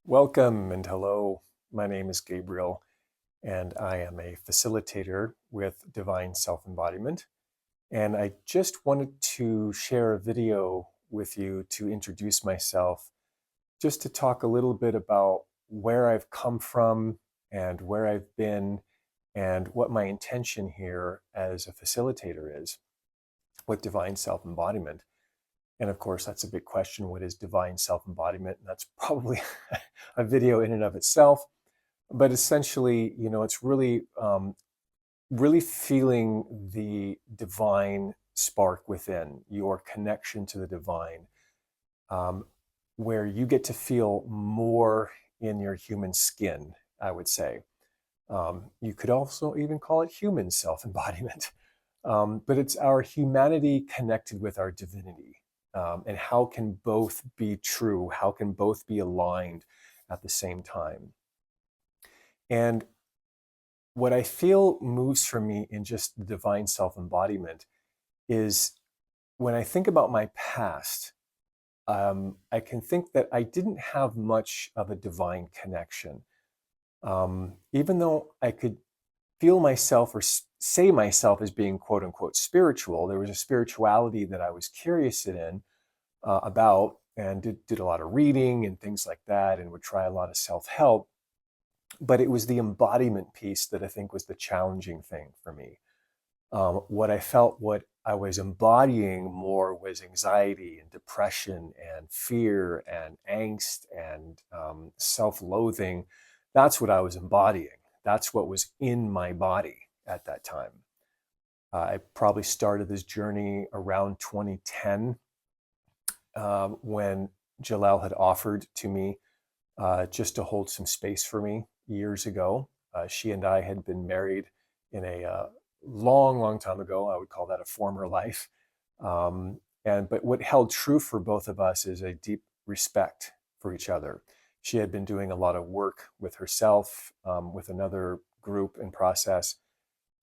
Welcome and hello. My name is Gabriel, and I am a facilitator with Divine Self Embodiment. And I just wanted to share a video with you to introduce myself, just to talk a little bit about where I've come from and where I've been, and what my intention here as a facilitator is with Divine Self Embodiment. And of course, that's a big question. What is divine self embodiment? And that's probably a video in and of itself. But essentially, it's really feeling the divine spark within, your connection to the divine, um, where you get to feel more in your human skin, I would say. You could also even call it human self embodiment. But it's our humanity connected with our divinity. And how can both be true? How can both be aligned at the same time? And what I feel moves for me in just the divine self embodiment is when I think about my past, I can think that I didn't have much of a divine connection. Even though I could feel myself or say myself as being quote unquote spiritual, there was a spirituality that I was curious in about, and did a lot of reading and things like that, and would try a lot of self help. But it was the embodiment piece that I think was the challenging thing for me. What I was embodying more was anxiety and depression and fear and angst and self-loathing. That's what I was embodying. That's what was in my body at that time. I probably started this journey around 2010, when Jalel had offered to me just to hold some space for me years ago. She and I had been married in a long, long time ago. I would call that a former life. But what held true for both of us is a deep respect for each other. She had been doing a lot of work with herself, with another group and process,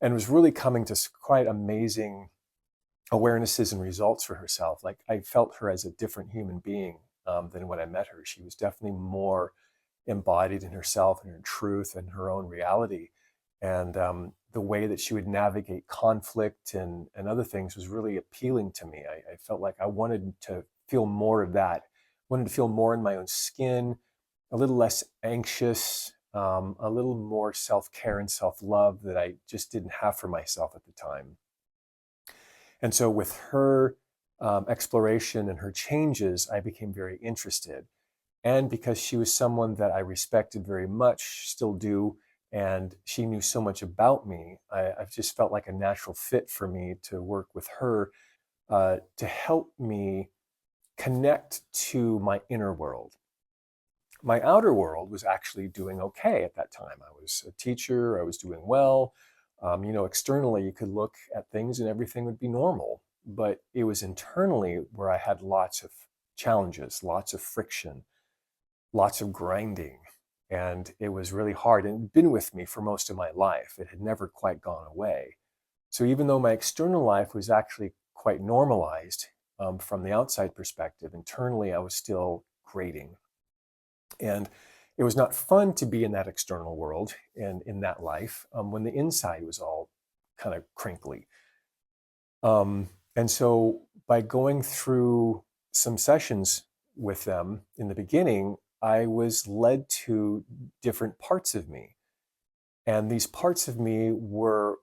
and was really coming to quite amazing awarenesses and results for herself. Like, I felt her as a different human being than when I met her. She was definitely more embodied in herself and her truth and her own reality. And the way that she would navigate conflict and other things was really appealing to me. I felt like I wanted to feel more of that, wanted to feel more in my own skin, a little less anxious, a little more self-care and self-love that I just didn't have for myself at the time. And so with her exploration and her changes, I became very interested. And because she was someone that I respected very much, still do, and she knew so much about me, I've just felt like a natural fit for me to work with her to help me connect to my inner world. My outer world was actually doing okay at that time. I was a teacher, I was doing well. Externally, you could look at things and everything would be normal. But it was internally where I had lots of challenges, lots of friction, lots of grinding. And it was really hard, and it had been with me for most of my life. It had never quite gone away. So even though my external life was actually quite normalized from the outside perspective, internally I was still grating. And it was not fun to be in that external world and in that life when the inside was all kind of crinkly. And so by going through some sessions with them in the beginning, I was led to different parts of me. And these parts of me were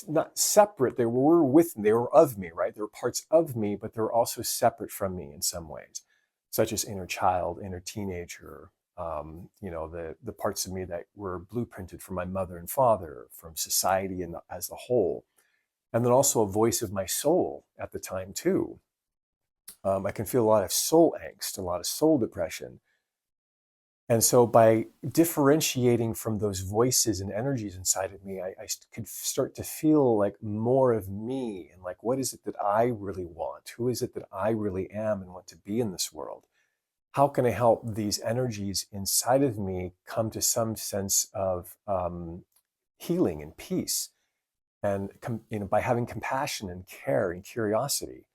not separate. They were with me, they were of me, right? They were parts of me, but they were also separate from me in some ways, such as inner child, inner teenager, the parts of me that were blueprinted from my mother and father, from society and as a whole. And then also a voice of my soul at the time too. I can feel a lot of soul angst, a lot of soul depression. And so by differentiating from those voices and energies inside of me, I could start to feel like more of me, and like, what is it that I really want? Who is it that I really am and want to be in this world? How can I help these energies inside of me come to some sense of healing and peace? And by having compassion and care and curiosity.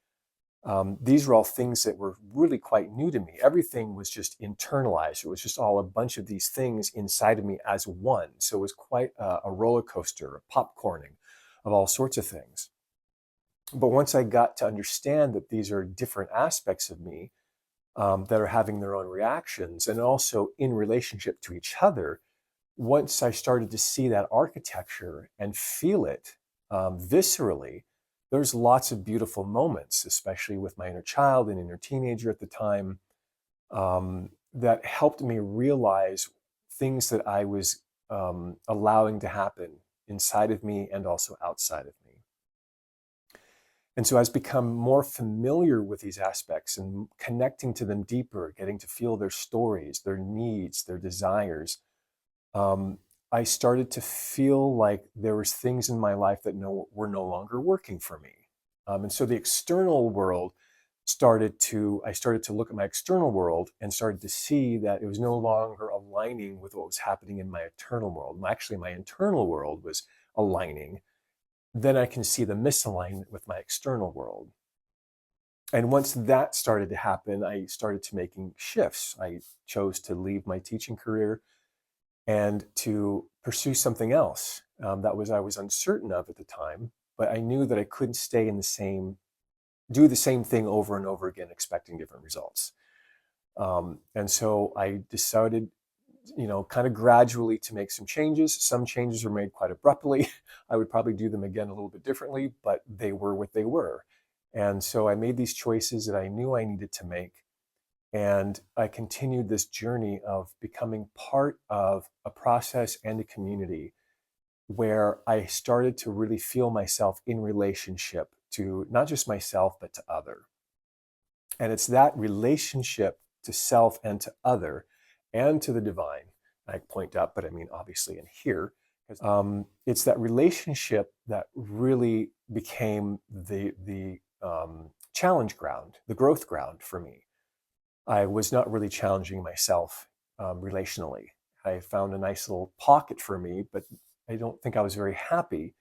These were all things that were really quite new to me. Everything was just internalized. It was just all a bunch of these things inside of me as one. So it was quite a roller coaster, a popcorning of all sorts of things. But once I got to understand that these are different aspects of me that are having their own reactions and also in relationship to each other, once I started to see that architecture and feel it viscerally, there's lots of beautiful moments, especially with my inner child and inner teenager at the time, that helped me realize things that I was allowing to happen inside of me and also outside of me. And so as become more familiar with these aspects and connecting to them deeper, getting to feel their stories, their needs, their desires, I started to feel like there was things in my life that were no longer working for me. And so the external world I started to look at my external world and started to see that it was no longer aligning with what was happening in my internal world. Actually, my internal world was aligning. Then I can see the misalignment with my external world. And once that started to happen, I started to making shifts. I chose to leave my teaching career and to pursue something else I was uncertain of at the time, but I knew that I couldn't stay do the same thing over and over again, expecting different results. And so I decided, kind of gradually to make some changes. Some changes were made quite abruptly. I would probably do them again a little bit differently, but they were what they were. And so I made these choices that I knew I needed to make. And I continued this journey of becoming part of a process and a community where I started to really feel myself in relationship to not just myself, but to other. And it's that relationship to self and to other and to the divine, I point out, but I mean, obviously in here, it's that relationship that really became the challenge ground, the growth ground for me. I was not really challenging myself relationally. I found a nice little pocket for me, but I don't think I was very happy.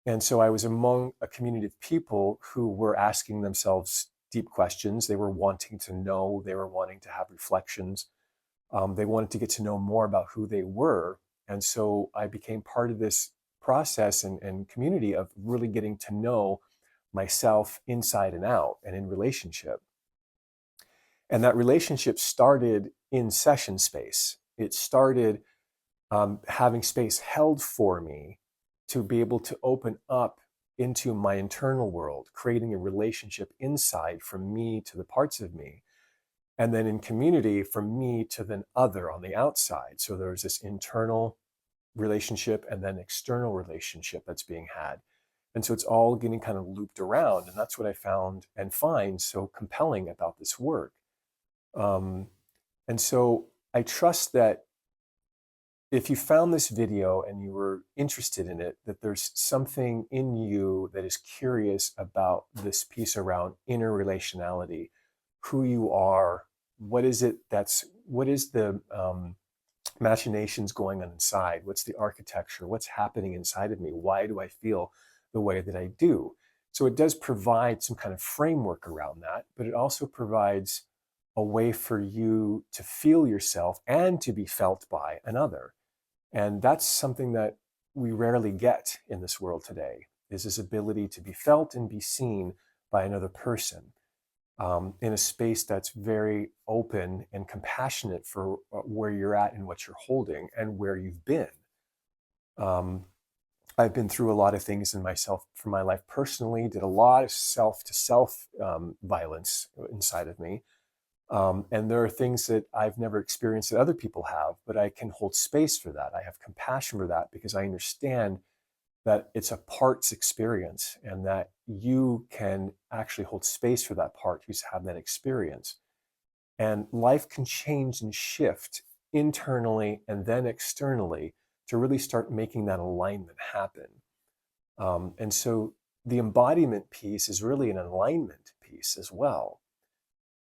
And so I was among a community of people who were asking themselves deep questions. They were wanting to know, they were wanting to have reflections. They wanted to get to know more about who they were. And so I became part of this process and community of really getting to know myself inside and out and in relationship. And that relationship started in session space. It started having space held for me to be able to open up into my internal world, creating a relationship inside from me to the parts of me. And then in community, from me to the other on the outside. So there's this internal relationship and then external relationship that's being had. And so it's all getting kind of looped around. And that's what I found and find so compelling about this work. And so I trust that if you found this video and you were interested in it, that there's something in you that is curious about this piece around interrelationality, who you are, what is the machinations going on inside? What's the architecture? What's happening inside of me? Why do I feel the way that I do? So it does provide some kind of framework around that, but it also provides a way for you to feel yourself and to be felt by another. And that's something that we rarely get in this world today, is this ability to be felt and be seen by another person in a space that's very open and compassionate for where you're at and what you're holding and where you've been. I've been through a lot of things in my life personally, did a lot of self-to-self violence inside of me. And there are things that I've never experienced that other people have, but I can hold space for that. I have compassion for that because I understand that it's a part's experience and that you can actually hold space for that part who's had that experience. And life can change and shift internally and then externally to really start making that alignment happen. And so the embodiment piece is really an alignment piece as well.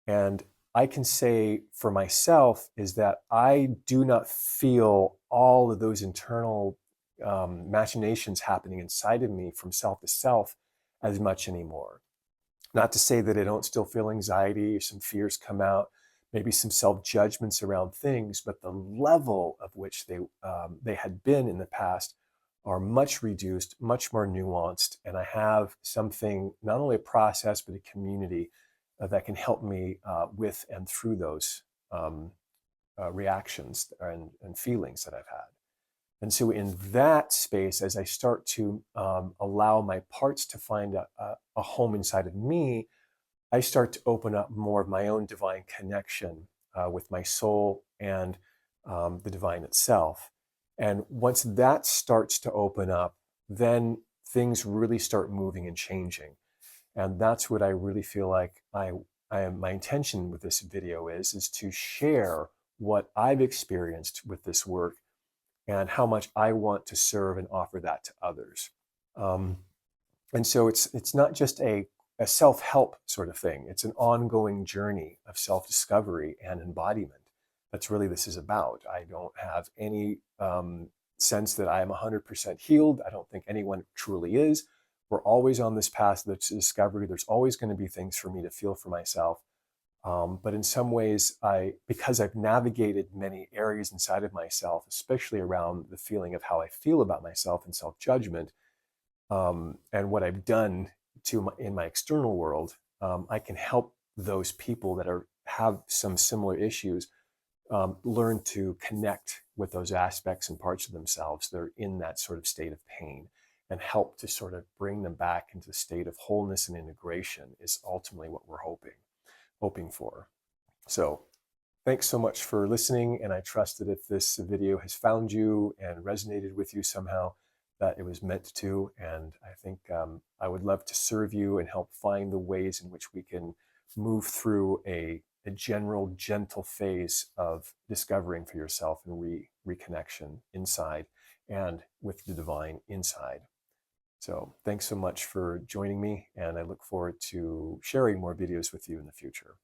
And I can say for myself is that I do not feel all of those internal machinations happening inside of me from self to self as much anymore. Not to say that I don't still feel anxiety or some fears come out, maybe some self-judgments around things, but the level of which they had been in the past are much reduced, much more nuanced, and I have something, not only a process, but a community that can help me with and through those reactions and feelings that I've had. And so in that space, as I start to allow my parts to find a home inside of me, I start to open up more of my own divine connection with my soul and the divine itself. And once that starts to open up, then things really start moving and changing. And that's what I really feel like my intention with this video is to share what I've experienced with this work and how much I want to serve and offer that to others. Um, and so it's not just a self-help sort of thing. It's an ongoing journey of self-discovery and embodiment. That's really this is about. I don't have any sense that I am 100% healed. I don't think anyone truly is. We're always on this path of discovery. There's always going to be things for me to feel for myself. But in some ways, because I've navigated many areas inside of myself, especially around the feeling of how I feel about myself and self-judgment, and what I've done in my external world, I can help those people that have some similar issues learn to connect with those aspects and parts of themselves that are in that sort of state of pain, and help to sort of bring them back into the state of wholeness and integration is ultimately what we're hoping for. So thanks so much for listening, and I trust that if this video has found you and resonated with you somehow, that it was meant to. And I think I would love to serve you and help find the ways in which we can move through a general gentle phase of discovering for yourself and reconnection inside and with the divine inside. So thanks so much for joining me, and I look forward to sharing more videos with you in the future.